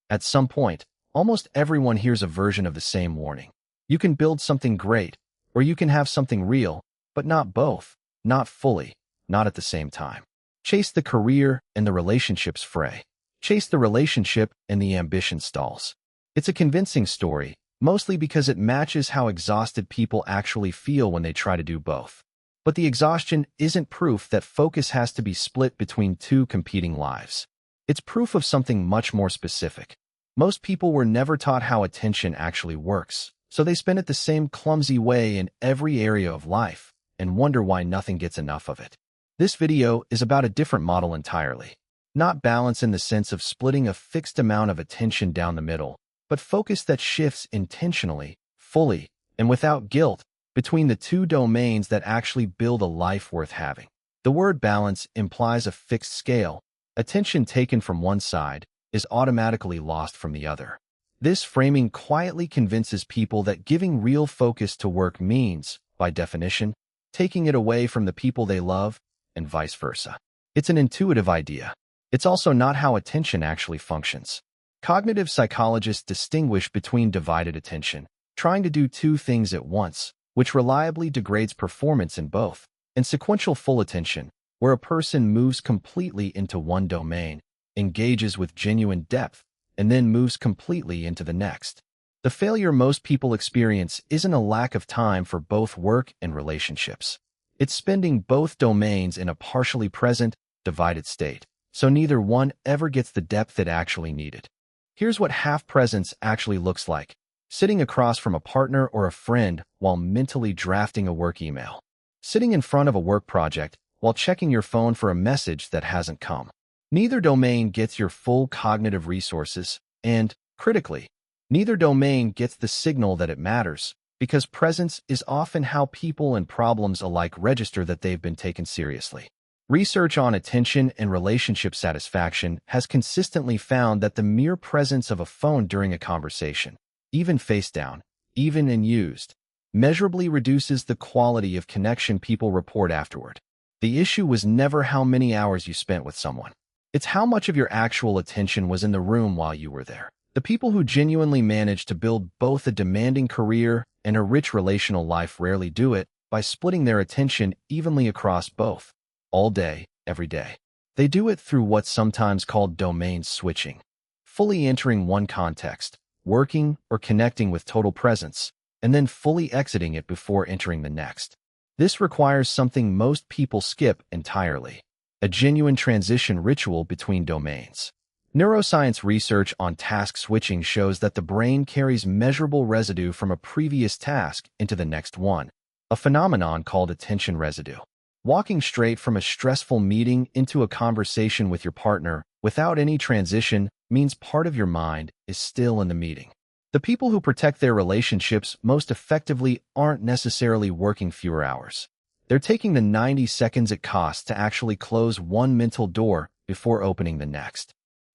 At some point, almost everyone hears a version of the same warning. You can build something great, or you can have something real, but not both, not fully, not at the same time. Chase the career and the relationships fray. Chase the relationship and the ambition stalls. It's a convincing story, mostly because it matches how exhausted people actually feel when they try to do both. But the exhaustion isn't proof that focus has to be split between two competing lives. It's proof of something much more specific. Most people were never taught how attention actually works, so they spend it the same clumsy way in every area of life and wonder why nothing gets enough of it. This video is about a different model entirely. Not balance in the sense of splitting a fixed amount of attention down the middle, but focus that shifts intentionally, fully, and without guilt between the two domains that actually build a life worth having. The word balance implies a fixed scale. Attention taken from one side is automatically lost from the other. This framing quietly convinces people that giving real focus to work means, by definition, taking it away from the people they love, and vice versa. It's an intuitive idea. It's also not how attention actually functions. Cognitive psychologists distinguish between divided attention, trying to do two things at once, which reliably degrades performance in both, and sequential full attention, where a person moves completely into one domain, engages with genuine depth, and then moves completely into the next. The failure most people experience isn't a lack of time for both work and relationships. It's spending both domains in a partially present, divided state, so neither one ever gets the depth it actually needed. Here's what half presence actually looks like: sitting across from a partner or a friend while mentally drafting a work email. Sitting in front of a work project while checking your phone for a message that hasn't come. Neither domain gets your full cognitive resources, and, critically, neither domain gets the signal that it matters, because presence is often how people and problems alike register that they've been taken seriously. Research on attention and relationship satisfaction has consistently found that the mere presence of a phone during a conversation, even face down, even when used, measurably reduces the quality of connection people report afterward. The issue was never how many hours you spent with someone. It's how much of your actual attention was in the room while you were there. The people who genuinely manage to build both a demanding career and a rich relational life rarely do it by splitting their attention evenly across both, all day, every day. They do it through what's sometimes called domain switching, fully entering one context, working or connecting with total presence, and then fully exiting it before entering the next. This requires something most people skip entirely: a genuine transition ritual between domains. Neuroscience research on task switching shows that the brain carries measurable residue from a previous task into the next one, a phenomenon called attention residue. Walking straight from a stressful meeting into a conversation with your partner without any transition means part of your mind is still in the meeting. The people who protect their relationships most effectively aren't necessarily working fewer hours. They're taking the 90 seconds it costs to actually close one mental door before opening the next.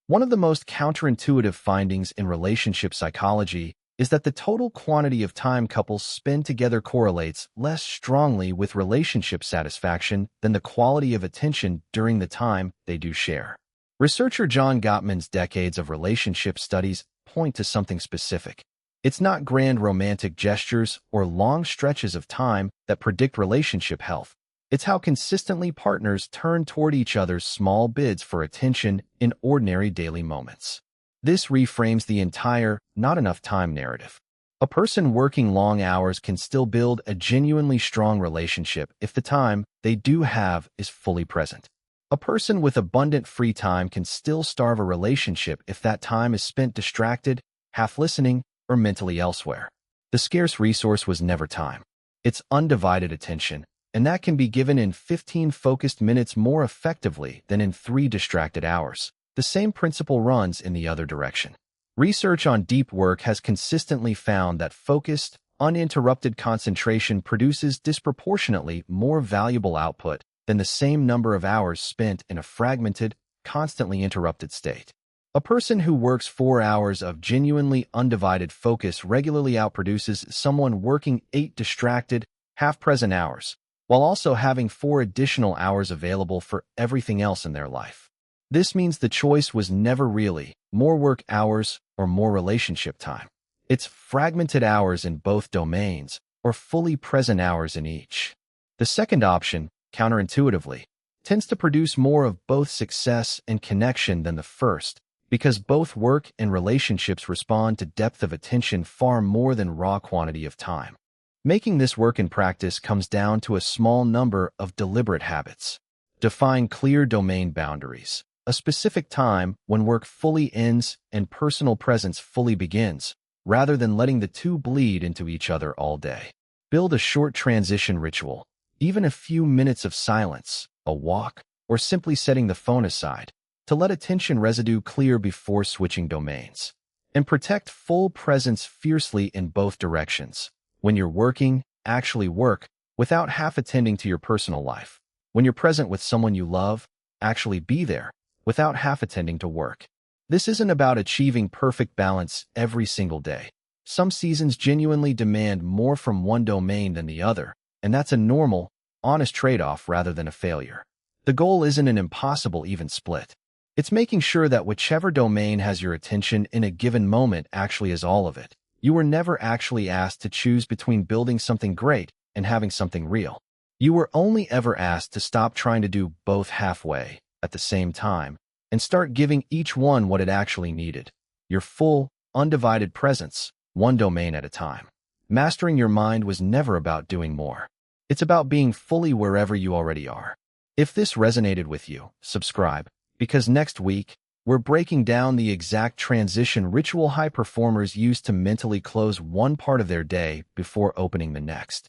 One of the most counterintuitive findings in relationship psychology is that the total quantity of time couples spend together correlates less strongly with relationship satisfaction than the quality of attention during the time they do share. Researcher John Gottman's decades of relationship studies point to something specific. It's not grand romantic gestures or long stretches of time that predict relationship health. It's how consistently partners turn toward each other's small bids for attention in ordinary daily moments. This reframes the entire "not enough time" narrative. A person working long hours can still build a genuinely strong relationship if the time they do have is fully present. A person with abundant free time can still starve a relationship if that time is spent distracted, half listening, or mentally elsewhere. The scarce resource was never time. It's undivided attention, and that can be given in 15 focused minutes more effectively than in 3 distracted hours. The same principle runs in the other direction. Research on deep work has consistently found that focused, uninterrupted concentration produces disproportionately more valuable output than the same number of hours spent in a fragmented, constantly interrupted state. A person who works 4 hours of genuinely undivided focus regularly outproduces someone working 8 distracted, half-present hours, while also having 4 additional hours available for everything else in their life. This means the choice was never really more work hours or more relationship time. It's fragmented hours in both domains or fully present hours in each. The second option, counterintuitively, tends to produce more of both success and connection than the first, because both work and relationships respond to depth of attention far more than raw quantity of time. Making this work in practice comes down to a small number of deliberate habits. Define clear domain boundaries, a specific time when work fully ends and personal presence fully begins, rather than letting the two bleed into each other all day. Build a short transition ritual, even a few minutes of silence, a walk, or simply setting the phone aside, to let attention residue clear before switching domains. And protect full presence fiercely in both directions. When you're working, actually work, without half attending to your personal life. When you're present with someone you love, actually be there, without half attending to work. This isn't about achieving perfect balance every single day. Some seasons genuinely demand more from one domain than the other, and that's a normal, honest trade-off rather than a failure. The goal isn't an impossible even split. It's making sure that whichever domain has your attention in a given moment actually is all of it. You were never actually asked to choose between building something great and having something real. You were only ever asked to stop trying to do both halfway at the same time and start giving each one what it actually needed. Your full, undivided presence, one domain at a time. Mastering your mind was never about doing more. It's about being fully wherever you already are. If this resonated with you, subscribe, because next week, we're breaking down the exact transition ritual high performers use to mentally close one part of their day before opening the next.